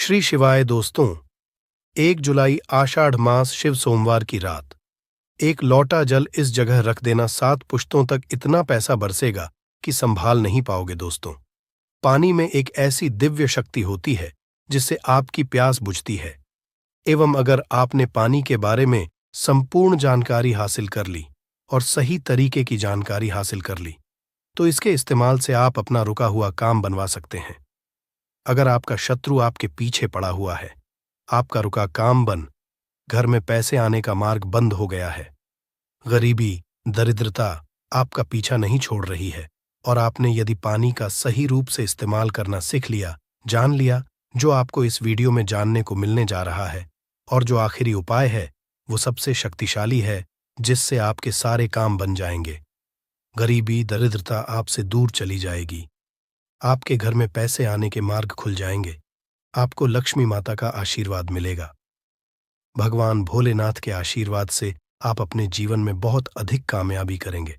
श्री शिवाय दोस्तों। 1 जुलाई आषाढ़ मास शिव सोमवार की रात। एक लौटा जल इस जगह रख देना 7 पुश्तों तक इतना पैसा बरसेगा कि संभाल नहीं पाओगे दोस्तों। पानी में एक ऐसी दिव्य शक्ति होती है जिससे आपकी प्यास बुझती है। एवं अगर आपने पानी के बारे में संपूर्ण जानकारी हासिल कर ली और सही तरीके की जानकारी हासिल कर ली तो इसके इस्तेमाल से आप अपना रुका हुआ काम बनवा सकते हैं। अगर आपका शत्रु आपके पीछे पड़ा हुआ है, आपका रुका काम बन, घर में पैसे आने का मार्ग बंद हो गया है, गरीबी दरिद्रता आपका पीछा नहीं छोड़ रही है और आपने यदि पानी का सही रूप से इस्तेमाल करना सीख लिया, जान लिया, जो आपको इस वीडियो में जानने को मिलने जा रहा है, और जो आखिरी उपाय है वो सबसे शक्तिशाली है जिससे आपके सारे काम बन जाएंगे। गरीबी दरिद्रता आपसे दूर चली जाएगी, आपके घर में पैसे आने के मार्ग खुल जाएंगे, आपको लक्ष्मी माता का आशीर्वाद मिलेगा। भगवान भोलेनाथ के आशीर्वाद से आप अपने जीवन में बहुत अधिक कामयाबी करेंगे।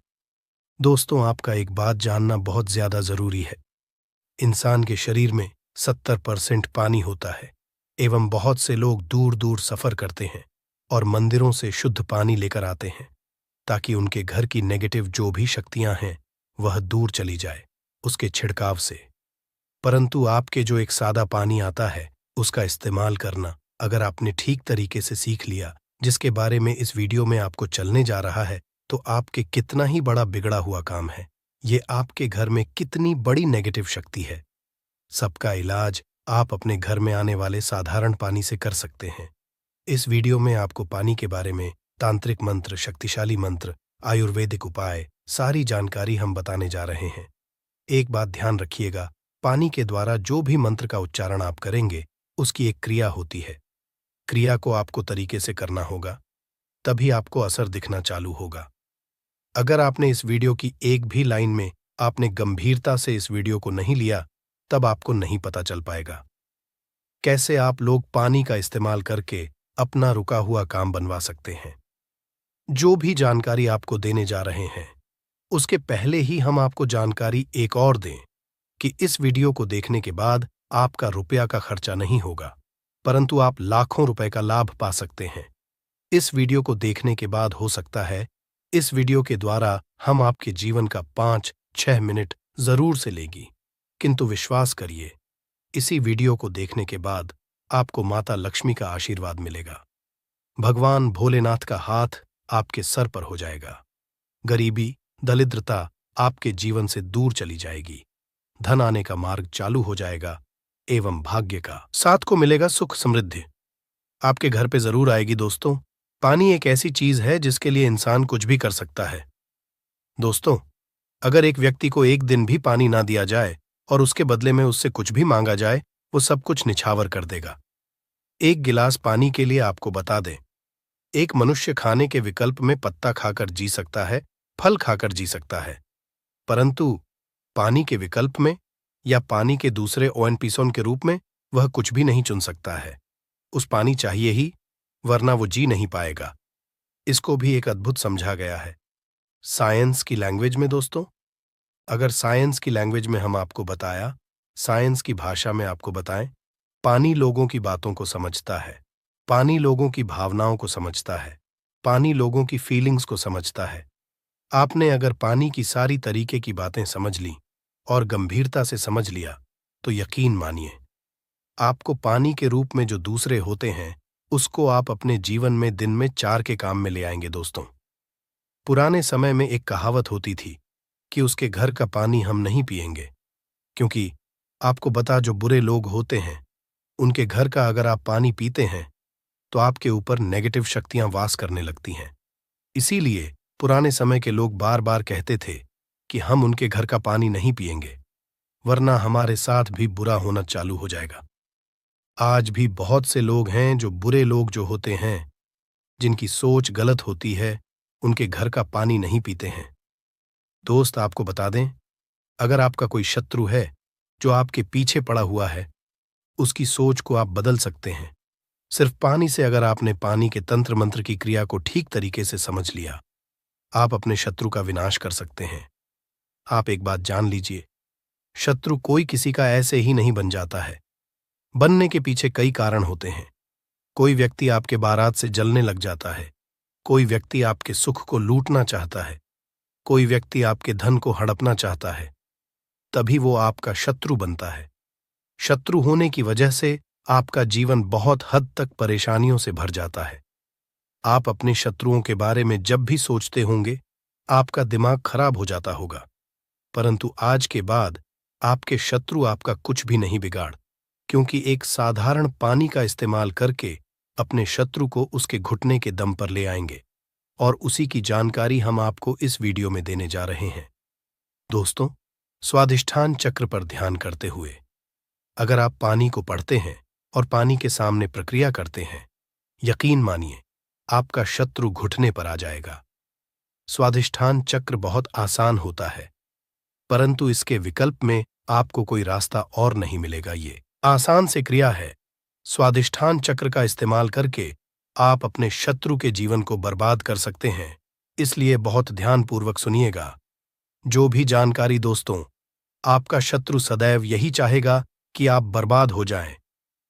दोस्तों, आपका एक बात जानना बहुत ज्यादा जरूरी है। इंसान के शरीर में 70% पानी होता है एवं बहुत से लोग दूर दूर सफर करते हैं और मंदिरों से शुद्ध पानी लेकर आते हैं ताकि उनके घर की नेगेटिव जो भी शक्तियां हैं वह दूर चली जाए उसके छिड़काव से। परंतु आपके जो एक सादा पानी आता है उसका इस्तेमाल करना अगर आपने ठीक तरीके से सीख लिया, जिसके बारे में इस वीडियो में आपको चलने जा रहा है, तो आपके कितना ही बड़ा बिगड़ा हुआ काम है, ये आपके घर में कितनी बड़ी नेगेटिव शक्ति है, सबका इलाज आप अपने घर में आने वाले साधारण पानी से कर सकते हैं। इस वीडियो में आपको पानी के बारे में तांत्रिक मंत्र, शक्तिशाली मंत्र, आयुर्वेदिक उपाय, सारी जानकारी हम बताने जा रहे हैं। एक बात ध्यान रखिएगा, पानी के द्वारा जो भी मंत्र का उच्चारण आप करेंगे उसकी एक क्रिया होती है। क्रिया को आपको तरीके से करना होगा, तभी आपको असर दिखना चालू होगा। अगर आपने इस वीडियो की एक भी लाइन में आपने गंभीरता से इस वीडियो को नहीं लिया, तब आपको नहीं पता चल पाएगा कैसे आप लोग पानी का इस्तेमाल करके अपना रुका हुआ काम बनवा सकते हैं। जो भी जानकारी आपको देने जा रहे हैं उसके पहले ही हम आपको जानकारी एक और दें कि इस वीडियो को देखने के बाद आपका रुपया का खर्चा नहीं होगा, परंतु आप लाखों रुपए का लाभ पा सकते हैं। इस वीडियो को देखने के बाद हो सकता है इस वीडियो के द्वारा हम आपके जीवन का 5-6 मिनट जरूर से लेगी, किंतु विश्वास करिए, इसी वीडियो को देखने के बाद आपको माता लक्ष्मी का आशीर्वाद मिलेगा। भगवान भोलेनाथ का हाथ आपके सर पर हो जाएगा। गरीबी दरिद्रता आपके जीवन से दूर चली जाएगी, धन आने का मार्ग चालू हो जाएगा एवं भाग्य का साथ को मिलेगा सुख समृद्धि आपके घर पे जरूर आएगी। दोस्तों, पानी एक ऐसी चीज है जिसके लिए इंसान कुछ भी कर सकता है। दोस्तों, अगर एक व्यक्ति को एक दिन भी पानी ना दिया जाए और उसके बदले में उससे कुछ भी मांगा जाए, वो सब कुछ निछावर कर देगा। एक गिलास पानी के लिए आपको बता दें, एक मनुष्य खाने के विकल्प में पत्ता खाकर जी सकता है, फल खाकर जी सकता है, परंतु पानी के विकल्प में या पानी के दूसरे ओएनपीसोन के रूप में वह कुछ भी नहीं चुन सकता है। उस पानी चाहिए ही, वरना वो जी नहीं पाएगा। इसको भी एक अद्भुत समझा गया है साइंस की लैंग्वेज में। दोस्तों, अगर साइंस की लैंग्वेज में हम आपको बताया, साइंस की भाषा में आपको बताएं, पानी लोगों की बातों को समझता है, पानी लोगों की भावनाओं को समझता है, पानी लोगों की फीलिंग्स को समझता है। आपने अगर पानी की सारी तरीके की बातें समझ ली और गंभीरता से समझ लिया तो यकीन मानिए, आपको पानी के रूप में जो दूसरे होते हैं उसको आप अपने जीवन में दिन में 4 के काम में ले आएंगे। दोस्तों, पुराने समय में एक कहावत होती थी कि उसके घर का पानी हम नहीं पिएंगे, क्योंकि आपको बता, जो बुरे लोग होते हैं उनके घर का अगर आप पानी पीते हैं तो आपके ऊपर नेगेटिव शक्तियां वास करने लगती हैं। इसीलिए पुराने समय के लोग बार बार कहते थे कि हम उनके घर का पानी नहीं पिएंगे, वरना हमारे साथ भी बुरा होना चालू हो जाएगा। आज भी बहुत से लोग हैं जो बुरे लोग जो होते हैं, जिनकी सोच गलत होती है, उनके घर का पानी नहीं पीते हैं। दोस्त, आपको बता दें, अगर आपका कोई शत्रु है जो आपके पीछे पड़ा हुआ है, उसकी सोच को आप बदल सकते हैं। सिर्फ पानी से अगर आपने पानी के तंत्र मंत्र की क्रिया को ठीक तरीके से समझ लिया, आप अपने शत्रु का विनाश कर सकते हैं। आप एक बात जान लीजिए, शत्रु कोई किसी का ऐसे ही नहीं बन जाता है, बनने के पीछे कई कारण होते हैं। कोई व्यक्ति आपके बारात से जलने लग जाता है, कोई व्यक्ति आपके सुख को लूटना चाहता है, कोई व्यक्ति आपके धन को हड़पना चाहता है, तभी वो आपका शत्रु बनता है। शत्रु होने की वजह से आपका जीवन बहुत हद तक परेशानियों से भर जाता है। आप अपने शत्रुओं के बारे में जब भी सोचते होंगे, आपका दिमाग खराब हो जाता होगा। परंतु आज के बाद आपके शत्रु आपका कुछ भी नहीं बिगाड़, क्योंकि एक साधारण पानी का इस्तेमाल करके अपने शत्रु को उसके घुटने के दम पर ले आएंगे, और उसी की जानकारी हम आपको इस वीडियो में देने जा रहे हैं। दोस्तों, स्वाधिष्ठान चक्र पर ध्यान करते हुए अगर आप पानी को पढ़ते हैं और पानी के सामने प्रक्रिया करते हैं, यकीन मानिए आपका शत्रु घुटने पर आ जाएगा। स्वाधिष्ठान चक्र बहुत आसान होता है, परंतु इसके विकल्प में आपको कोई रास्ता और नहीं मिलेगा। ये आसान से क्रिया है। स्वाधिष्ठान चक्र का इस्तेमाल करके आप अपने शत्रु के जीवन को बर्बाद कर सकते हैं, इसलिए बहुत ध्यानपूर्वक सुनिएगा। जो भी जानकारी दोस्तों, आपका शत्रु सदैव यही चाहेगा कि आप बर्बाद हो जाएं,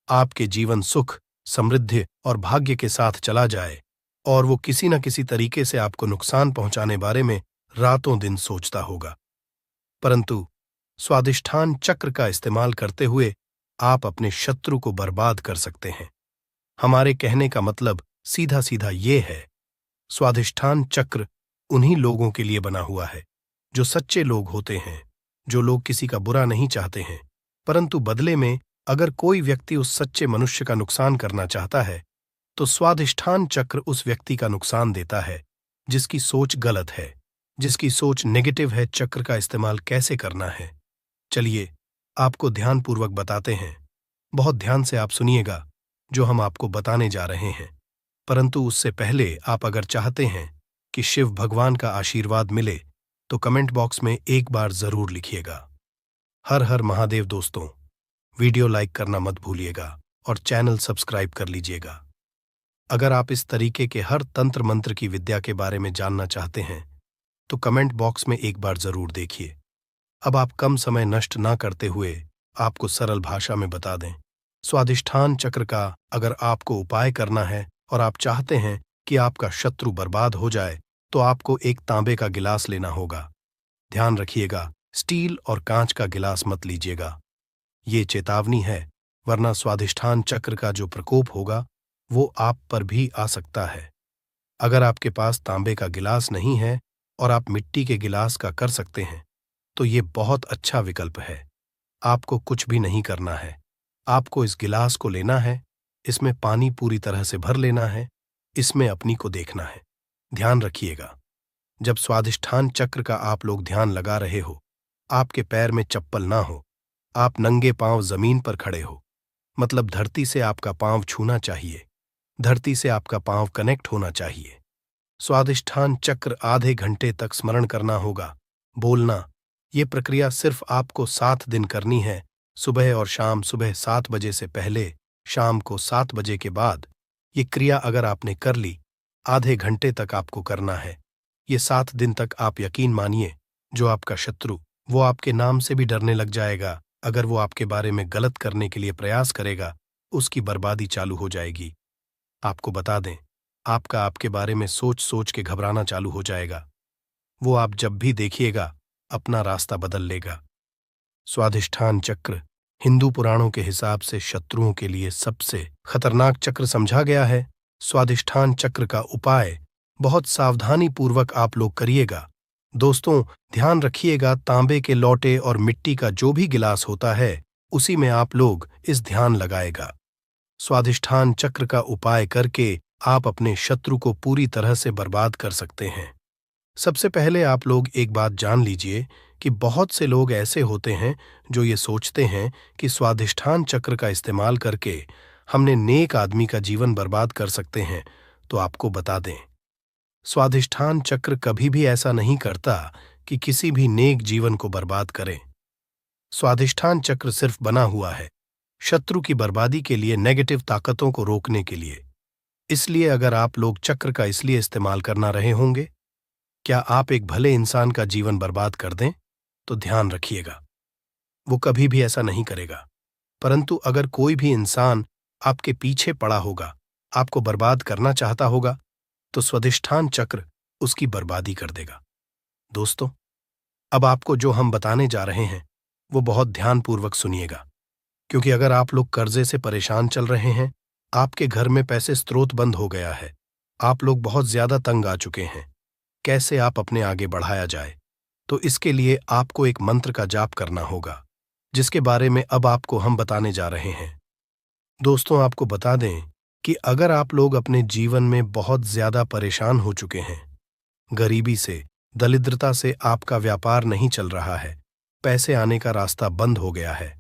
आपके जीवन सुख, समृद्धि और भाग्य के साथ चला जाए, और वो किसी न किसी तरीके से आपको नुकसान पहुंचाने बारे में रातों दिन सोचता होगा। परंतु स्वाधिष्ठान चक्र का इस्तेमाल करते हुए आप अपने शत्रु को बर्बाद कर सकते हैं। हमारे कहने का मतलब सीधा सीधा ये है, स्वाधिष्ठान चक्र उन्हीं लोगों के लिए बना हुआ है जो सच्चे लोग होते हैं, जो लोग किसी का बुरा नहीं चाहते हैं, परंतु बदले में अगर कोई व्यक्ति उस सच्चे मनुष्य का नुकसान करना चाहता है, तो स्वाधिष्ठान चक्र उस व्यक्ति का नुकसान देता है जिसकी सोच गलत है, जिसकी सोच नेगेटिव है। चक्र का इस्तेमाल कैसे करना है, चलिए आपको ध्यानपूर्वक बताते हैं। बहुत ध्यान से आप सुनिएगा जो हम आपको बताने जा रहे हैं। परंतु उससे पहले आप अगर चाहते हैं कि शिव भगवान का आशीर्वाद मिले, तो कमेंट बॉक्स में एक बार जरूर लिखिएगा, हर हर महादेव। दोस्तों, वीडियो लाइक करना मत भूलिएगा और चैनल सब्सक्राइब कर लीजिएगा। अगर आप इस तरीके के हर तंत्र मंत्र की विद्या के बारे में जानना चाहते हैं, तो कमेंट बॉक्स में एक बार जरूर देखिए। अब आप कम समय नष्ट ना करते हुए आपको सरल भाषा में बता दें। स्वाधिष्ठान चक्र का अगर आपको उपाय करना है और आप चाहते हैं कि आपका शत्रु बर्बाद हो जाए, तो आपको एक तांबे का गिलास लेना होगा। ध्यान रखिएगा, स्टील और कांच का गिलास मत लीजिएगा। ये चेतावनी है, वरना स्वाधिष्ठान चक्र का जो प्रकोप होगा वो आप पर भी आ सकता है। अगर आपके पास तांबे का गिलास नहीं है और आप मिट्टी के गिलास का कर सकते हैं, तो ये बहुत अच्छा विकल्प है। आपको कुछ भी नहीं करना है, आपको इस गिलास को लेना है, इसमें पानी पूरी तरह से भर लेना है, इसमें अपनी को देखना है। ध्यान रखिएगा, जब स्वाधिष्ठान चक्र का आप लोग ध्यान लगा रहे हो, आपके पैर में चप्पल ना हो, आप नंगे पांव जमीन पर खड़े हो, मतलब धरती से आपका पांव छूना चाहिए, धरती से आपका पांव कनेक्ट होना चाहिए। स्वाधिष्ठान चक्र आधे घंटे तक स्मरण करना होगा, बोलना। ये प्रक्रिया सिर्फ आपको 7 दिन करनी है, सुबह और शाम। सुबह 7 बजे से पहले, शाम को 7 बजे के बाद। ये क्रिया अगर आपने कर ली, आधे घंटे तक आपको करना है। ये 7 दिन तक आप यकीन मानिए, जो आपका शत्रु, वो आपके नाम से भी डरने लग जाएगा। अगर वो आपके बारे में गलत करने के लिए प्रयास करेगा, उसकी बर्बादी चालू हो जाएगी। आपको बता दें, आपका आपके बारे में सोच सोच के घबराना चालू हो जाएगा। वो आप जब भी देखिएगा अपना रास्ता बदल लेगा। स्वाधिष्ठान चक्र हिंदू पुराणों के हिसाब से शत्रुओं के लिए सबसे खतरनाक चक्र समझा गया है। स्वाधिष्ठान चक्र का उपाय बहुत सावधानी पूर्वक आप लोग करिएगा। दोस्तों, ध्यान रखिएगा, तांबे के लोटे और मिट्टी का जो भी गिलास होता है, उसी में आप लोग इस ध्यान लगाएगा। स्वाधिष्ठान चक्र का उपाय करके आप अपने शत्रु को पूरी तरह से बर्बाद कर सकते हैं। सबसे पहले आप लोग एक बात जान लीजिए कि बहुत से लोग ऐसे होते हैं जो ये सोचते हैं कि स्वाधिष्ठान चक्र का इस्तेमाल करके हमने नेक आदमी का जीवन बर्बाद कर सकते हैं। तो आपको बता दें, स्वाधिष्ठान चक्र कभी भी ऐसा नहीं करता कि किसी भी नेक जीवन को बर्बाद करे। स्वाधिष्ठान चक्र सिर्फ बना हुआ है शत्रु की बर्बादी के लिए, नेगेटिव ताकतों को रोकने के लिए। इसलिए अगर आप लोग चक्र का इसलिए इस्तेमाल करना रहे होंगे, क्या आप एक भले इंसान का जीवन बर्बाद कर दें, तो ध्यान रखिएगा, वो कभी भी ऐसा नहीं करेगा। परंतु अगर कोई भी इंसान आपके पीछे पड़ा होगा, आपको बर्बाद करना चाहता होगा, तो स्वाधिष्ठान चक्र उसकी बर्बादी कर देगा। दोस्तों, अब आपको जो हम बताने जा रहे हैं वो बहुत ध्यानपूर्वक सुनिएगा, क्योंकि अगर आप लोग कर्जे से परेशान चल रहे हैं, आपके घर में पैसे स्रोत बंद हो गया है, आप लोग बहुत ज्यादा तंग आ चुके हैं, कैसे आप अपने आगे बढ़ाया जाए, तो इसके लिए आपको एक मंत्र का जाप करना होगा, जिसके बारे में अब आपको हम बताने जा रहे हैं। दोस्तों, आपको बता दें कि अगर आप लोग अपने जीवन में बहुत ज्यादा परेशान हो चुके हैं, गरीबी से, दरिद्रता से आपका व्यापार नहीं चल रहा है, पैसे आने का रास्ता बंद हो गया है,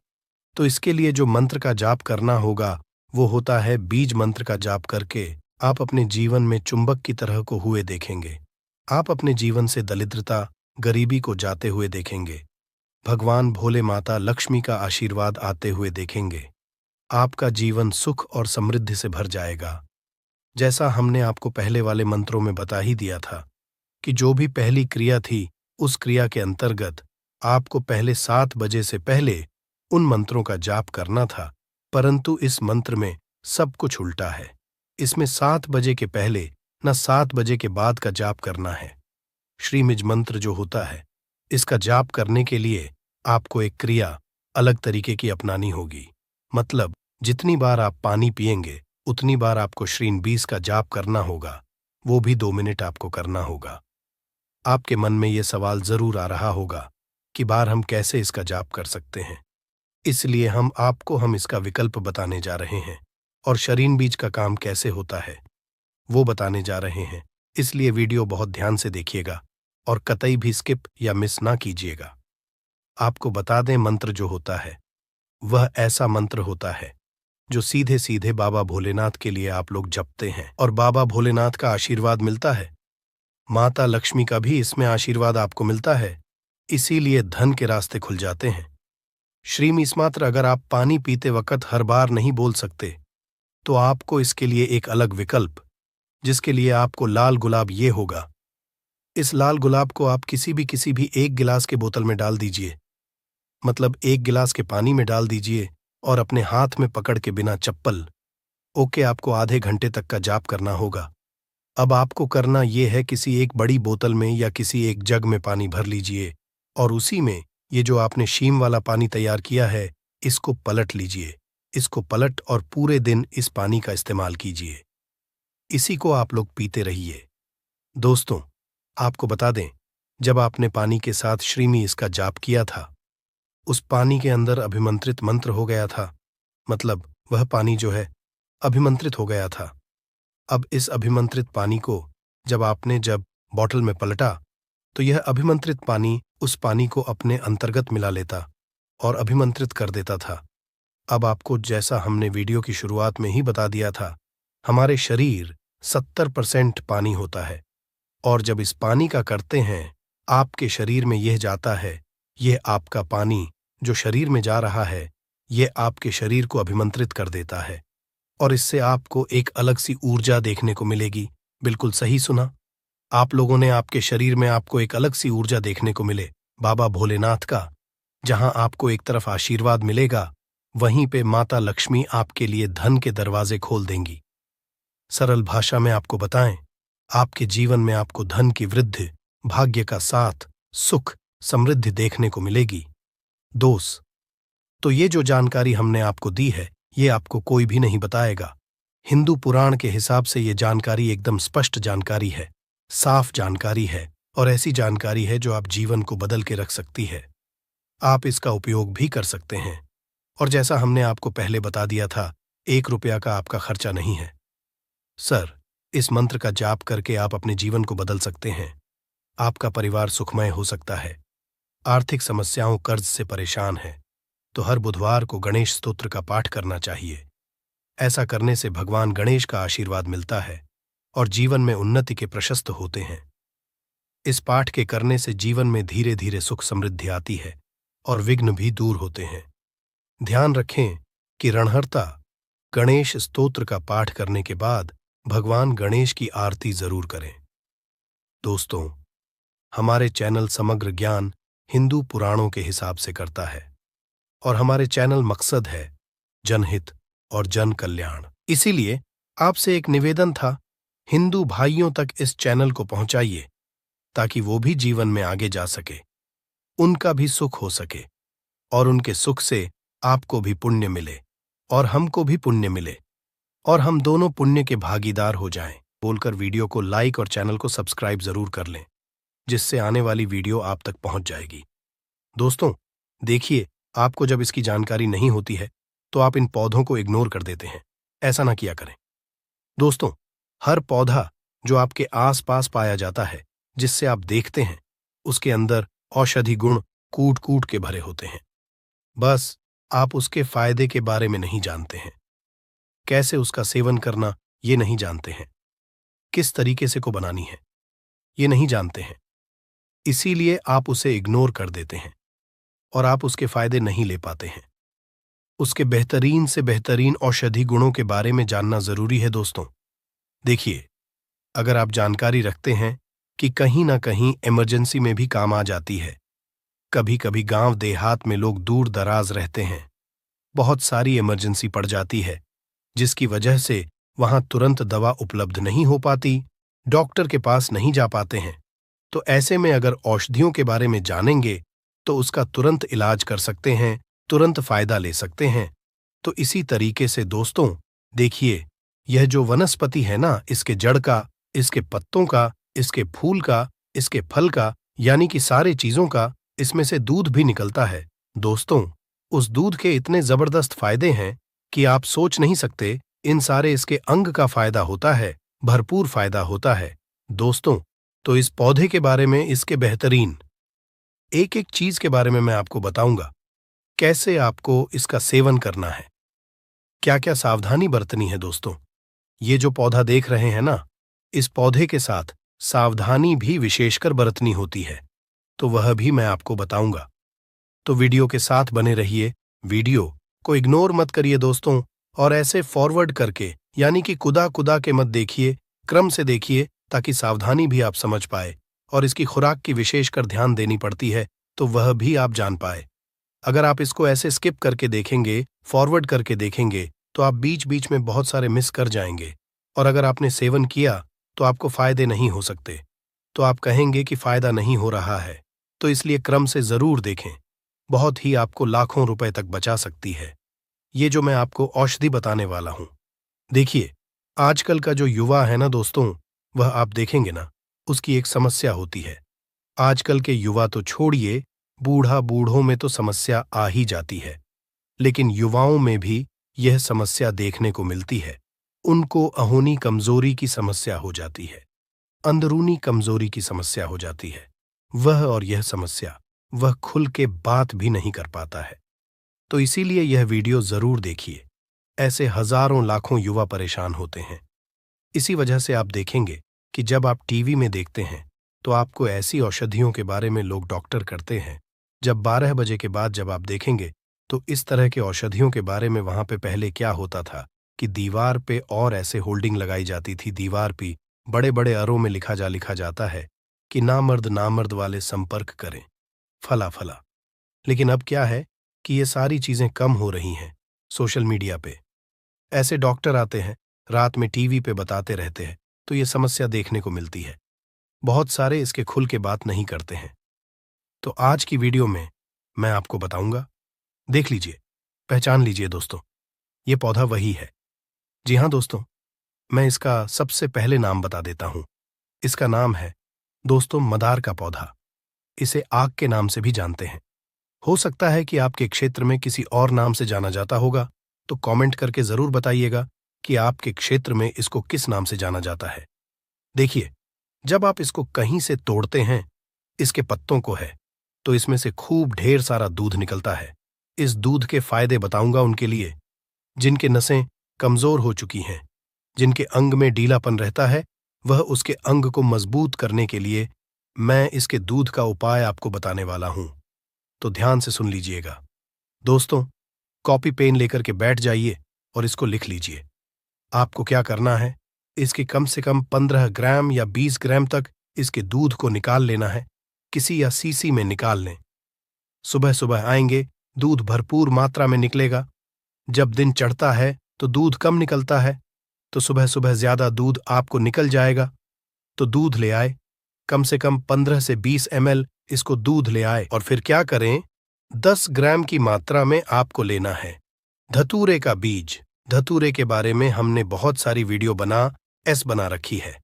तो इसके लिए जो मंत्र का जाप करना होगा वो होता है बीज मंत्र का जाप करके आप अपने जीवन में चुंबक की तरह को हुए देखेंगे। आप अपने जीवन से दरिद्रता, गरीबी को जाते हुए देखेंगे। भगवान भोले माता लक्ष्मी का आशीर्वाद आते हुए देखेंगे। आपका जीवन सुख और समृद्धि से भर जाएगा। जैसा हमने आपको पहले वाले मंत्रों में बता ही दिया था कि जो भी पहली क्रिया थी, उस क्रिया के अंतर्गत आपको पहले 7 बजे से पहले उन मंत्रों का जाप करना था, परंतु इस मंत्र में सब कुछ उल्टा है। इसमें 7 बजे के पहले न 7 बजे के बाद का जाप करना है। श्रीमिज मंत्र जो होता है, इसका जाप करने के लिए आपको एक क्रिया अलग तरीके की अपनानी होगी। मतलब जितनी बार आप पानी पिएंगे उतनी बार आपको श्रीन 20 का जाप करना होगा, वो भी 2 मिनट आपको करना होगा। आपके मन में ये सवाल जरूर आ रहा होगा कि बार हम कैसे इसका जाप कर सकते हैं, इसलिए हम इसका विकल्प बताने जा रहे हैं और शरीन बीज का काम कैसे होता है वो बताने जा रहे हैं। इसलिए वीडियो बहुत ध्यान से देखिएगा और कतई भी स्किप या मिस ना कीजिएगा। आपको बता दें, मंत्र जो होता है वह ऐसा मंत्र होता है जो सीधे सीधे बाबा भोलेनाथ के लिए आप लोग जपते हैं और बाबा भोलेनाथ का आशीर्वाद मिलता है। माता लक्ष्मी का भी इसमें आशीर्वाद आपको मिलता है, इसीलिए धन के रास्ते खुल जाते हैं। श्रीमीस मात्र अगर आप पानी पीते वक्त हर बार नहीं बोल सकते, तो आपको इसके लिए एक अलग विकल्प, जिसके लिए आपको लाल गुलाब ये होगा। इस लाल गुलाब को आप किसी भी 1 गिलास के बोतल में डाल दीजिए, मतलब 1 गिलास के पानी में डाल दीजिए और अपने हाथ में पकड़ के बिना चप्पल ओके आपको आधे घंटे तक का जाप करना होगा। अब आपको करना ये है, किसी एक बड़ी बोतल में या किसी एक जग में पानी भर लीजिए और उसी में ये जो आपने शीम वाला पानी तैयार किया है, इसको पलट लीजिए। इसको पलट और पूरे दिन इस पानी का इस्तेमाल कीजिए। इसी को आप लोग पीते रहिए। दोस्तों, आपको बता दें, जब आपने पानी के साथ श्रीमी इसका जाप किया था, उस पानी के अंदर अभिमंत्रित मंत्र हो गया था, मतलब वह पानी जो है अभिमंत्रित हो गया था। अब इस अभिमंत्रित पानी को जब बॉटल में पलटा, तो यह अभिमंत्रित पानी उस पानी को अपने अंतर्गत मिला लेता और अभिमंत्रित कर देता था। अब आपको, जैसा हमने वीडियो की शुरुआत में ही बता दिया था, हमारे शरीर 70% पानी होता है और जब इस पानी का करते हैं, आपके शरीर में यह जाता है, यह आपका पानी जो शरीर में जा रहा है, यह आपके शरीर को अभिमंत्रित कर देता है और इससे आपको एक अलग सी ऊर्जा देखने को मिलेगी। बिल्कुल सही सुना, आप लोगों ने, आपके शरीर में आपको एक अलग सी ऊर्जा देखने को मिले बाबा भोलेनाथ का। जहां आपको एक तरफ आशीर्वाद मिलेगा, वहीं पे माता लक्ष्मी आपके लिए धन के दरवाजे खोल देंगी। सरल भाषा में आपको बताएं, आपके जीवन में आपको धन की वृद्धि, भाग्य का साथ, सुख, समृद्धि देखने को मिलेगी। दोस्त, तो ये जो जानकारी हमने आपको दी है, ये आपको कोई भी नहीं बताएगा। हिंदू पुराण के हिसाब से ये जानकारी एकदम स्पष्ट जानकारी है, साफ जानकारी है और ऐसी जानकारी है जो आप जीवन को बदल के रख सकती है। आप इसका उपयोग भी कर सकते हैं और जैसा हमने आपको पहले बता दिया था, 1 रुपया का आपका खर्चा नहीं है। सर, इस मंत्र का जाप करके आप अपने जीवन को बदल सकते हैं। आपका परिवार सुखमय हो सकता है। आर्थिक समस्याओं, कर्ज से परेशान है तो हर बुधवार को गणेश स्तोत्र का पाठ करना चाहिए। ऐसा करने से भगवान गणेश का आशीर्वाद मिलता है और जीवन में उन्नति के प्रशस्त होते हैं। इस पाठ के करने से जीवन में धीरे धीरे सुख समृद्धि आती है और विघ्न भी दूर होते हैं। ध्यान रखें कि रणहर्ता गणेश स्तोत्र का पाठ करने के बाद भगवान गणेश की आरती जरूर करें। दोस्तों, हमारे चैनल समग्र ज्ञान हिंदू पुराणों के हिसाब से करता है और हमारे चैनल मकसद है जनहित और जन कल्याण। इसीलिए आपसे एक निवेदन था, हिंदू भाइयों तक इस चैनल को पहुंचाइए ताकि वो भी जीवन में आगे जा सके, उनका भी सुख हो सके और उनके सुख से आपको भी पुण्य मिले और हमको भी पुण्य मिले और हम दोनों पुण्य के भागीदार हो जाएं। बोलकर वीडियो को लाइक और चैनल को सब्सक्राइब जरूर कर लें, जिससे आने वाली वीडियो आप तक पहुंच जाएगी। दोस्तों, देखिए, आपको जब इसकी जानकारी नहीं होती है तो आप इन पौधों को इग्नोर कर देते हैं। ऐसा ना किया करें। दोस्तों, हर पौधा जो आपके आसपास पाया जाता है, जिससे आप देखते हैं, उसके अंदर औषधि गुण कूट कूट के भरे होते हैं। बस आप उसके फायदे के बारे में नहीं जानते हैं, कैसे उसका सेवन करना ये नहीं जानते हैं, किस तरीके से को बनानी है ये नहीं जानते हैं। इसीलिए आप उसे इग्नोर कर देते हैं और आप उसके फायदे नहीं ले पाते हैं। उसके बेहतरीन से बेहतरीन औषधि गुणों के बारे में जानना जरूरी है। दोस्तों, देखिए, अगर आप जानकारी रखते हैं कि कहीं ना कहीं इमरजेंसी में भी काम आ जाती है, कभी कभी गांव देहात में लोग दूर दराज रहते हैं, बहुत सारी इमरजेंसी पड़ जाती है जिसकी वजह से वहां तुरंत दवा उपलब्ध नहीं हो पाती, डॉक्टर के पास नहीं जा पाते हैं, तो ऐसे में अगर औषधियों के बारे में जानेंगे तो उसका तुरंत इलाज कर सकते हैं, तुरंत फायदा ले सकते हैं। तो इसी तरीके से दोस्तों, देखिए, यह जो वनस्पति है ना, इसके जड़ का, इसके पत्तों का, इसके फूल का, इसके फल का, यानी कि सारे चीजों का इसमें से दूध भी निकलता है। दोस्तों, उस दूध के इतने जबरदस्त फायदे हैं कि आप सोच नहीं सकते। इन सारे इसके अंग का फायदा होता है, भरपूर फायदा होता है। दोस्तों, तो इस पौधे के बारे में, इसके बेहतरीन एक एक चीज के बारे में मैं आपको बताऊंगा, कैसे आपको इसका सेवन करना है, क्या क्या सावधानी बरतनी है। दोस्तों, ये जो पौधा देख रहे हैं ना, इस पौधे के साथ सावधानी भी विशेषकर बरतनी होती है, तो वह भी मैं आपको बताऊंगा। तो वीडियो के साथ बने रहिए, वीडियो को इग्नोर मत करिए दोस्तों, और ऐसे फॉरवर्ड करके, यानी कि कुदा कुदा के मत देखिए, क्रम से देखिए, ताकि सावधानी भी आप समझ पाए और इसकी खुराक की विशेषकर ध्यान देनी पड़ती है तो वह भी आप जान पाए। अगर आप इसको ऐसे स्किप करके देखेंगे, फॉरवर्ड करके देखेंगे, तो आप बीच बीच में बहुत सारे मिस कर जाएंगे और अगर आपने सेवन किया तो आपको फायदे नहीं हो सकते, तो आप कहेंगे कि फायदा नहीं हो रहा है। तो इसलिए क्रम से जरूर देखें, बहुत ही आपको लाखों रुपए तक बचा सकती है ये जो मैं आपको औषधि बताने वाला हूं। देखिए, आजकल का जो युवा है ना दोस्तों, वह आप देखेंगे ना, उसकी एक समस्या होती है। आजकल के युवा तो छोड़िए, बूढ़ों में तो समस्या आ ही जाती है, लेकिन युवाओं में भी यह समस्या देखने को मिलती है। उनको अहोनी कमजोरी की समस्या हो जाती है, अंदरूनी कमजोरी की समस्या हो जाती है। वह और यह समस्या वह खुल के बात भी नहीं कर पाता है। तो इसीलिए यह वीडियो जरूर देखिए। ऐसे हजारों लाखों युवा परेशान होते हैं। इसी वजह से आप देखेंगे कि जब आप टीवी में देखते हैं तो आपको ऐसी औषधियों के बारे में लोग डॉक्टर करते हैं। जब 12 बजे के बाद जब आप देखेंगे तो इस तरह के औषधियों के बारे में वहां पे पहले क्या होता था कि दीवार पे और ऐसे होल्डिंग लगाई जाती थी, दीवार पे बड़े बड़े अरों में लिखा जाता है कि नामर्द वाले संपर्क करें, फला फला। लेकिन अब क्या है कि ये सारी चीजें कम हो रही हैं। सोशल मीडिया पे ऐसे डॉक्टर आते हैं, रात में टीवी पे बताते रहते हैं, तो ये समस्या देखने को मिलती है। बहुत सारे इसके खुल के बात नहीं करते हैं। तो आज की वीडियो में मैं आपको बताऊंगा, देख लीजिए, पहचान लीजिए दोस्तों, ये पौधा वही है। जी हाँ दोस्तों, मैं इसका सबसे पहले नाम बता देता हूं। इसका नाम है दोस्तों मदार का पौधा। इसे आग के नाम से भी जानते हैं। हो सकता है कि आपके क्षेत्र में किसी और नाम से जाना जाता होगा, तो कमेंट करके जरूर बताइएगा कि आपके क्षेत्र में इसको किस नाम से जाना जाता है। देखिए, जब आप इसको कहीं से तोड़ते हैं, इसके पत्तों को है, तो इसमें से खूब ढेर सारा दूध निकलता है। इस दूध के फायदे बताऊंगा उनके लिए जिनके नसें कमजोर हो चुकी हैं, जिनके अंग में ढीलापन रहता है, वह उसके अंग को मजबूत करने के लिए मैं इसके दूध का उपाय आपको बताने वाला हूं। तो ध्यान से सुन लीजिएगा दोस्तों, कॉपी पेन लेकर के बैठ जाइए और इसको लिख लीजिए। आपको क्या करना है, इसके कम से कम 15 ग्राम या 20 ग्राम तक इसके दूध को निकाल लेना है। किसी या सीसी में निकाल लें। सुबह सुबह आएंगे, दूध भरपूर मात्रा में निकलेगा। जब दिन चढ़ता है तो दूध कम निकलता है, तो सुबह सुबह ज्यादा दूध आपको निकल जाएगा। तो दूध ले आए, कम से कम 15 से 20 ml इसको दूध ले आए और फिर क्या करें, 10 ग्राम की मात्रा में आपको लेना है धतूरे का बीज। धतूरे के बारे में हमने बहुत सारी वीडियो बना रखी है।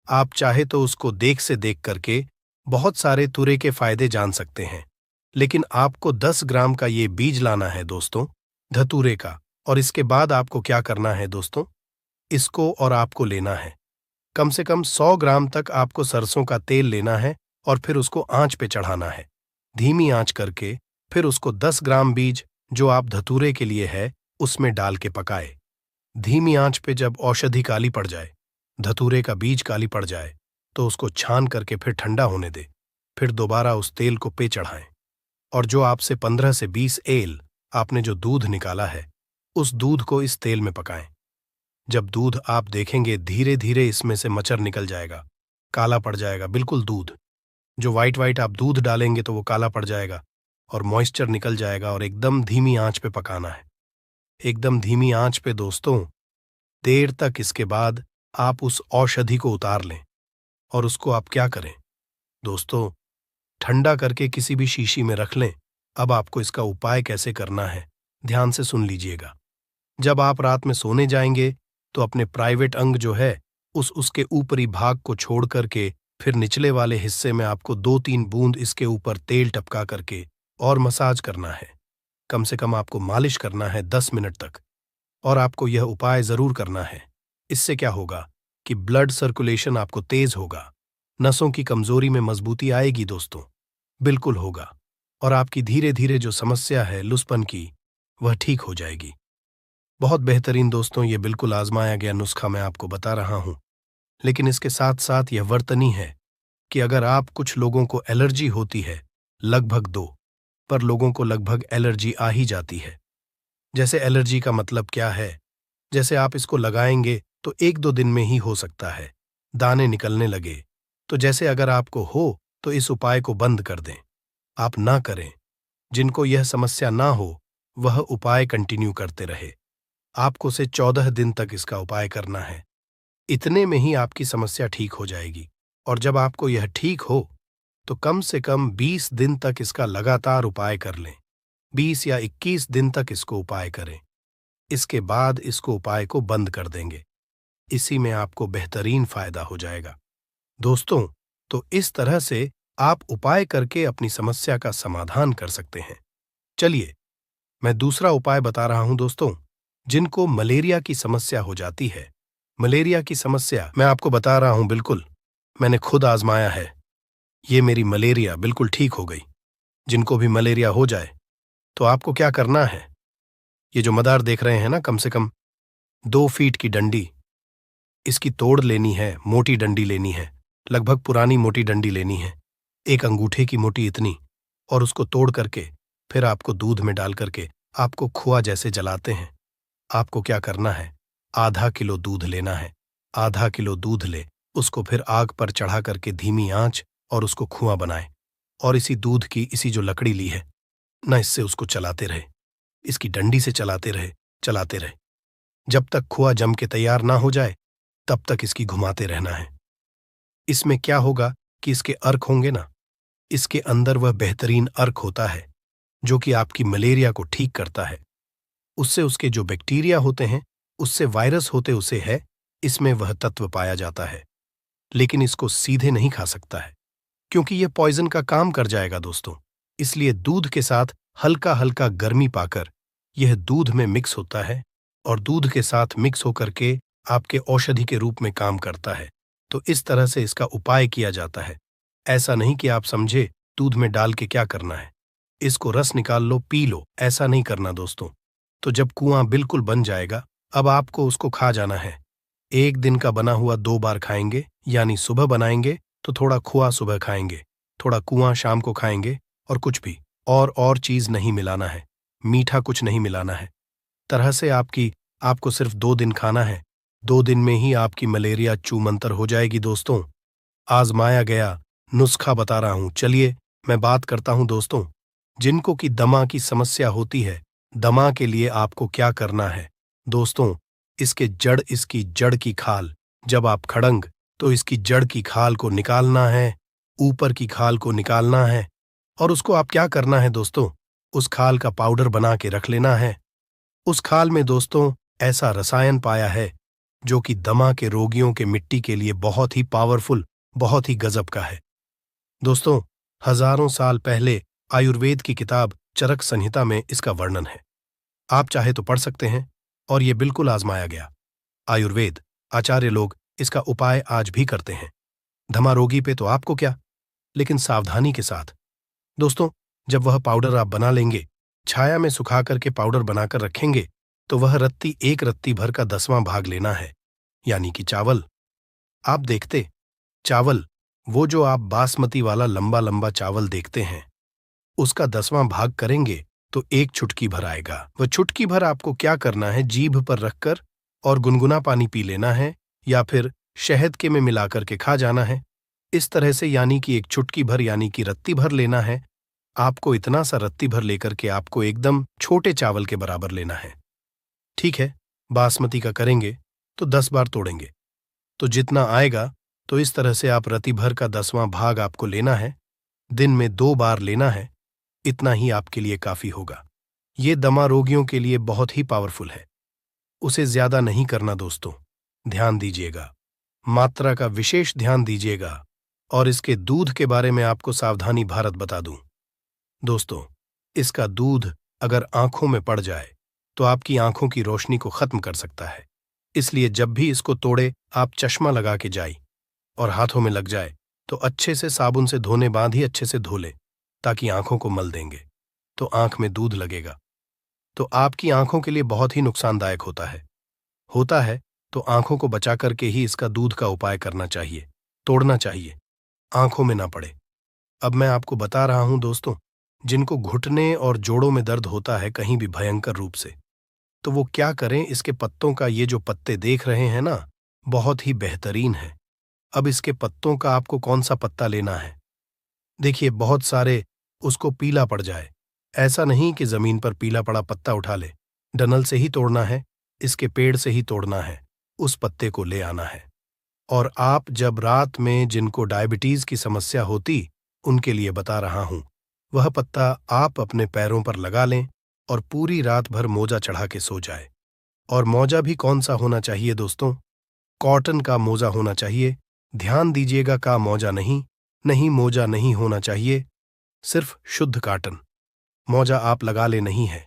आप चाहे तो उसको देख करके बहुत सारे तुरे के फायदे जान सकते हैं, लेकिन आपको 10 ग्राम का ये बीज लाना है दोस्तों, धतूरे का। और इसके बाद आपको क्या करना है दोस्तों, इसको और आपको लेना है कम से कम 100 ग्राम तक आपको सरसों का तेल लेना है और फिर उसको आंच पे चढ़ाना है, धीमी आंच करके। फिर उसको 10 ग्राम बीज जो आप धतूरे के लिए है उसमें डाल के पकाए। धीमी आंच पे जब औषधि काली पड़ जाए, धतूरे का बीज काली पड़ जाए, तो उसको छान करके फिर ठंडा होने दे। फिर दोबारा उस तेल को पे चढ़ाएं और जो आपसे 15 से 20 एल आपने जो दूध निकाला है उस दूध को इस तेल में पकाएं। जब दूध आप देखेंगे धीरे धीरे इसमें से मचर निकल जाएगा, काला पड़ जाएगा बिल्कुल दूध। जो वाइट आप दूध डालेंगे तो वो काला पड़ जाएगा और मॉइस्चर निकल जाएगा, और एकदम धीमी आंच पे पकाना है, एकदम धीमी आंच पे दोस्तों, देर तक। इसके बाद आप उस औषधि को उतार लें और उसको आप क्या करें दोस्तों, ठंडा करके किसी भी शीशी में रख लें। अब आपको इसका उपाय कैसे करना है ध्यान से सुन लीजिएगा। जब आप रात में सोने जाएंगे तो अपने प्राइवेट अंग जो है उसके ऊपरी भाग को छोड़ करके फिर निचले वाले हिस्से में आपको 2-3 बूंद इसके ऊपर तेल टपका करके और मसाज करना है। कम से कम आपको मालिश करना है 10 मिनट तक, और आपको यह उपाय जरूर करना है। इससे क्या होगा कि ब्लड सर्कुलेशन आपको तेज होगा, नसों की कमजोरी में मजबूती आएगी दोस्तों, बिल्कुल होगा। और आपकी धीरे धीरे जो समस्या है लुसपन की वह ठीक हो जाएगी। बहुत बेहतरीन दोस्तों, ये बिल्कुल आजमाया गया नुस्खा मैं आपको बता रहा हूं, लेकिन इसके साथ साथ यह वर्तनी है कि अगर आप कुछ लोगों को एलर्जी होती है, लगभग 2 पर लोगों को लगभग एलर्जी आ ही जाती है। जैसे एलर्जी का मतलब क्या है, जैसे आप इसको लगाएंगे तो 1-2 दिन में ही हो सकता है दाने निकलने लगे। तो जैसे अगर आपको हो तो इस उपाय को बंद कर दें, आप ना करें। जिनको यह समस्या ना हो वह उपाय कंटिन्यू करते रहे। आपको से 14 दिन तक इसका उपाय करना है, इतने में ही आपकी समस्या ठीक हो जाएगी। और जब आपको यह ठीक हो तो कम से कम 20 दिन तक इसका लगातार उपाय कर लें। 20 या 21 दिन तक इसको उपाय करें, इसके बाद इसको उपाय को बंद कर देंगे। इसी में आपको बेहतरीन फायदा हो जाएगा दोस्तों। तो इस तरह से आप उपाय करके अपनी समस्या का समाधान कर सकते हैं। चलिए मैं दूसरा उपाय बता रहा हूं दोस्तों, जिनको मलेरिया की समस्या हो जाती है। मलेरिया की समस्या मैं आपको बता रहा हूं, बिल्कुल मैंने खुद आजमाया है, ये मेरी मलेरिया बिल्कुल ठीक हो गई। जिनको भी मलेरिया हो जाए तो आपको क्या करना है, ये जो मदार देख रहे हैं ना, कम से कम 2 फीट की डंडी, इसकी तोड़ लेनी है, मोटी डंडी लेनी है, लगभग पुरानी मोटी डंडी लेनी है, 1 अंगूठे की मोटी इतनी, और उसको तोड़ करके फिर आपको दूध में डाल करके आपको खुआ जैसे जलाते हैं। आपको क्या करना है, आधा किलो दूध लेना है, आधा किलो दूध ले, उसको फिर आग पर चढ़ा करके धीमी आंच और उसको खुआ बनाए, और इसी दूध की इसी जो लकड़ी ली है ना, इससे उसको चलाते रहे, इसकी डंडी से चलाते रहे जब तक खुआ जम के तैयार ना हो जाए तब तक इसकी घुमाते रहना है। इसमें क्या होगा कि इसके अर्क होंगे ना, इसके अंदर वह बेहतरीन अर्क होता है जो कि आपकी मलेरिया को ठीक करता है। उससे उसके जो बैक्टीरिया होते हैं, उससे वायरस होते उसे है, इसमें वह तत्व पाया जाता है। लेकिन इसको सीधे नहीं खा सकता है क्योंकि यह पॉइजन का काम कर जाएगा दोस्तों। इसलिए दूध के साथ हल्का हल्का गर्मी पाकर यह दूध में मिक्स होता है और दूध के साथ मिक्स होकर के आपके औषधि के रूप में काम करता है। तो इस तरह से इसका उपाय किया जाता है। ऐसा नहीं कि आप समझे दूध में डाल के क्या करना है, इसको रस निकाल लो पी लो, ऐसा नहीं करना दोस्तों। तो जब कुआं बिल्कुल बन जाएगा, अब आपको उसको खा जाना है। 1 दिन का बना हुआ 2 बार खाएंगे, यानी सुबह बनाएंगे तो थोड़ा खुआ सुबह खाएंगे, थोड़ा कुआं शाम को खाएंगे, और कुछ भी और चीज नहीं मिलाना है, मीठा कुछ नहीं मिलाना है। तरह से आपको सिर्फ 2 दिन खाना है। 2 दिन में ही आपकी मलेरिया चूमंतर हो जाएगी दोस्तों। आजमाया गया नुस्खा बता रहा हूं। चलिए मैं बात करता हूं दोस्तों, जिनको की दमा की समस्या होती है, दमा के लिए आपको क्या करना है दोस्तों? इसकी जड़ की खाल, जब आप खड़ंग तो इसकी जड़ की खाल को निकालना है, ऊपर की खाल को निकालना है। और उसको आप क्या करना है दोस्तों? उस खाल का पाउडर बना के रख लेना है। उस खाल में दोस्तों ऐसा रसायन पाया है जो कि दमा के रोगियों के मिट्टी के लिए बहुत ही पावरफुल, बहुत ही गजब का है। दोस्तों, हजारों साल पहले आयुर्वेद की किताब चरक संहिता में इसका वर्णन है। आप चाहे तो पढ़ सकते हैं, और यह बिल्कुल आजमाया गया। आयुर्वेद आचार्य लोग इसका उपाय आज भी करते हैं। दमा रोगी पे तो आपको क्या, लेकिन सावधानी के साथ। दोस्तों, जब वह पाउडर आप बना लेंगे, छाया में सुखा करके पाउडर बनाकर रखेंगे, तो वह एक रत्ती भर का 10वां भाग लेना है, यानी कि चावल। आप देखते, चावल, वो जो आप बासमती वाला लंबा लंबा चावल देखते हैं, उसका 10वां भाग करेंगे तो एक चुटकी भर आएगा। वह चुटकी भर आपको क्या करना है? जीभ पर रखकर और गुनगुना पानी पी लेना है, या फिर शहद के में मिलाकर के खा जाना है। इस तरह से, यानी कि एक चुटकी भर, यानी कि रत्ती भर लेना है। आपको इतना सा रत्ती भर लेकर के आपको एकदम छोटे चावल के बराबर लेना है। ठीक है, बासमती का करेंगे तो 10 बार तोड़ेंगे, तो जितना आएगा, तो इस तरह से आप रत्ती भर का 10वां भाग आपको लेना है। दिन में 2 बार लेना है। इतना ही आपके लिए काफी होगा। ये दमा रोगियों के लिए बहुत ही पावरफुल है। उसे ज्यादा नहीं करना दोस्तों। ध्यान दीजिएगा, मात्रा का विशेष ध्यान दीजिएगा। और इसके दूध के बारे में आपको सावधानी भारत बता दूं। दोस्तों, इसका दूध अगर आंखों में पड़ जाए तो आपकी आंखों की रोशनी को खत्म कर सकता है। इसलिए जब भी इसको तोड़े, आप चश्मा लगा के जाइए, और हाथों में लग जाए तो अच्छे से साबुन से धोने बाद ही अच्छे से धो ले, ताकि आंखों को मल देंगे तो आंख में दूध लगेगा, तो आपकी आंखों के लिए बहुत ही नुकसानदायक होता है। तो आंखों को बचा करके ही इसका दूध का उपाय करना चाहिए, तोड़ना चाहिए, आंखों में ना पड़े। अब मैं आपको बता रहा हूं दोस्तों, जिनको घुटने और जोड़ों में दर्द होता है कहीं भी भयंकर रूप से, तो वो क्या करें? इसके पत्तों का, ये जो पत्ते देख रहे हैं ना, बहुत ही बेहतरीन है। अब इसके पत्तों का आपको कौन सा पत्ता लेना है? देखिए, बहुत सारे उसको पीला पड़ जाए। ऐसा नहीं कि जमीन पर पीला पड़ा पत्ता उठा ले। डनल से ही तोड़ना है, इसके पेड़ से ही तोड़ना है, उस पत्ते को ले आना है। और आप जब रात में, जिनको डायबिटीज की समस्या होती, उनके लिए बता रहा हूं, वह पत्ता आप अपने पैरों पर लगा लें और पूरी रात भर मोजा चढ़ा के सो जाए। और मोजा भी कौन सा होना चाहिए दोस्तों? कॉटन का मोजा होना चाहिए। ध्यान दीजिएगा, का मोजा नहीं मोजा नहीं होना चाहिए, सिर्फ शुद्ध कॉटन। मोजा आप लगा ले नहीं है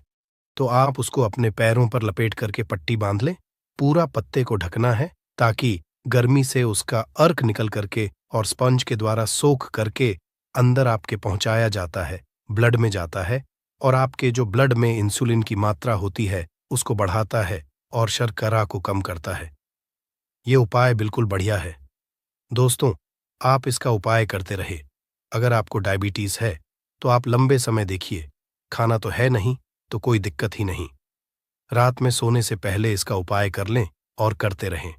तो आप उसको अपने पैरों पर लपेट करके पट्टी बांध लें। पूरा पत्ते को ढकना है, ताकि गर्मी से उसका अर्क निकल करके और स्पंज के द्वारा सोख करके अंदर आपके पहुंचाया जाता है, ब्लड में जाता है, और आपके जो ब्लड में इंसुलिन की मात्रा होती है उसको बढ़ाता है और शर्करा को कम करता है। ये उपाय बिल्कुल बढ़िया है दोस्तों। आप इसका उपाय करते रहे। अगर आपको डायबिटीज है तो आप लंबे समय देखिए, खाना तो है नहीं तो कोई दिक्कत ही नहीं। रात में सोने से पहले इसका उपाय कर लें और करते रहें।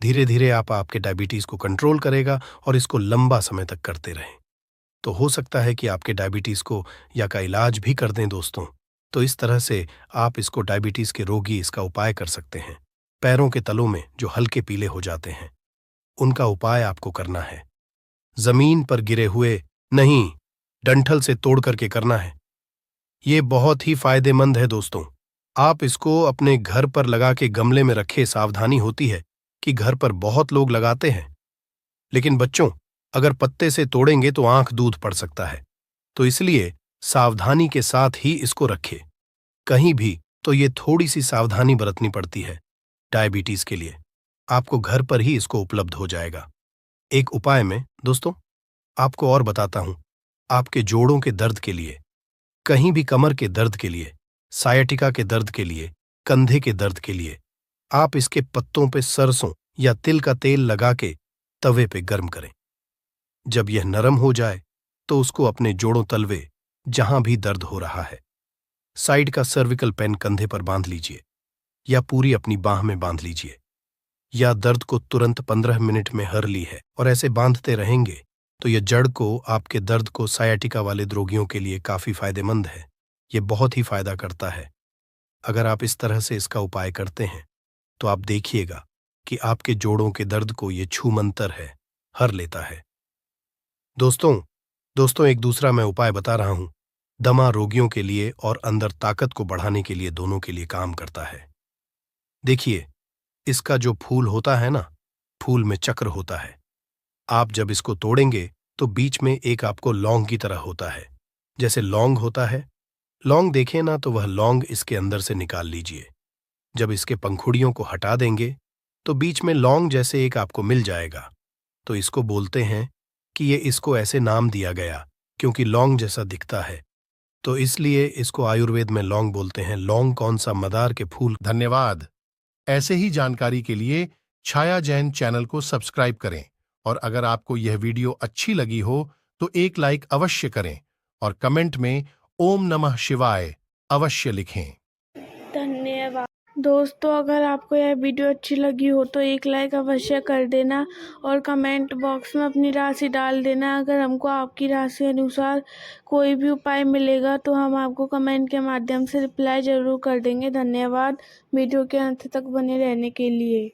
धीरे धीरे आपके डायबिटीज को कंट्रोल करेगा, और इसको लंबा समय तक करते रहें। तो हो सकता है कि आपके डायबिटीज को या का इलाज भी कर दें दोस्तों। तो इस तरह से आप इसको, डायबिटीज के रोगी इसका उपाय कर सकते हैं। पैरों के तलों में जो हल्के पीले हो जाते हैं, उनका उपाय आपको करना है। जमीन पर गिरे हुए नहीं, डंठल से तोड़ करके करना है। ये बहुत ही फायदेमंद है दोस्तों। आप इसको अपने घर पर लगा के गमले में रखे। सावधानी होती है कि घर पर बहुत लोग लगाते हैं, लेकिन बच्चों, अगर पत्ते से तोड़ेंगे तो आंख दूध पड़ सकता है, तो इसलिए सावधानी के साथ ही इसको रखें। कहीं भी तो ये थोड़ी सी सावधानी बरतनी पड़ती है। डायबिटीज के लिए आपको घर पर ही इसको उपलब्ध हो जाएगा। एक उपाय में दोस्तों आपको और बताता हूं। आपके जोड़ों के दर्द के लिए, कहीं भी कमर के दर्द के लिए, सायटिका के दर्द के लिए, कंधे के दर्द के लिए, आप इसके पत्तों पे सरसों या तिल का तेल लगा के तवे पे गर्म करें। जब यह नरम हो जाए तो उसको अपने जोड़ों तलवे, जहां भी दर्द हो रहा है, साइड का सर्विकल पेन कंधे पर बांध लीजिए, या पूरी अपनी बांह में बांध लीजिए, या दर्द को तुरंत 15 मिनट में हर ली है, और ऐसे बांधते रहेंगे तो यह जड़ को, आपके दर्द को, सायटिका वाले रोगियों के लिए काफी फायदेमंद है। ये बहुत ही फायदा करता है। अगर आप इस तरह से इसका उपाय करते हैं तो आप देखिएगा कि आपके जोड़ों के दर्द को ये छूमंतर है हर लेता है। दोस्तों दोस्तों एक दूसरा मैं उपाय बता रहा हूं। दमा रोगियों के लिए और अंदर ताकत को बढ़ाने के लिए, दोनों के लिए काम करता है। देखिए, इसका जो फूल होता है ना, फूल में चक्र होता है। आप जब इसको तोड़ेंगे तो बीच में एक आपको लौंग की तरह होता है। जैसे लौंग होता है, लौंग देखें ना, तो वह लौंग इसके अंदर से निकाल लीजिए। जब इसके पंखुड़ियों को हटा देंगे तो बीच में लौंग जैसे एक आपको मिल जाएगा। तो इसको बोलते हैं कि ये इसको ऐसे नाम दिया गया क्योंकि लौंग जैसा दिखता है, तो इसलिए इसको आयुर्वेद में लौंग बोलते हैं। लौंग कौन सा? मदार के फूल। धन्यवाद। ऐसे ही जानकारी के लिए छाया जैन चैनल को सब्सक्राइब करें और अगर आपको यह वीडियो अच्छी लगी हो तो एक लाइक अवश्य करें और कमेंट में ओम नमः शिवाय अवश्य लिखें। धन्यवाद। दोस्तों, अगर आपको यह वीडियो अच्छी लगी हो तो एक लाइक अवश्य कर देना और कमेंट बॉक्स में अपनी राशि डाल देना। अगर हमको आपकी राशि अनुसार कोई भी उपाय मिलेगा तो हम आपको कमेंट के माध्यम से रिप्लाई जरूर कर देंगे। धन्यवाद वीडियो के अंत तक बने रहने के लिए।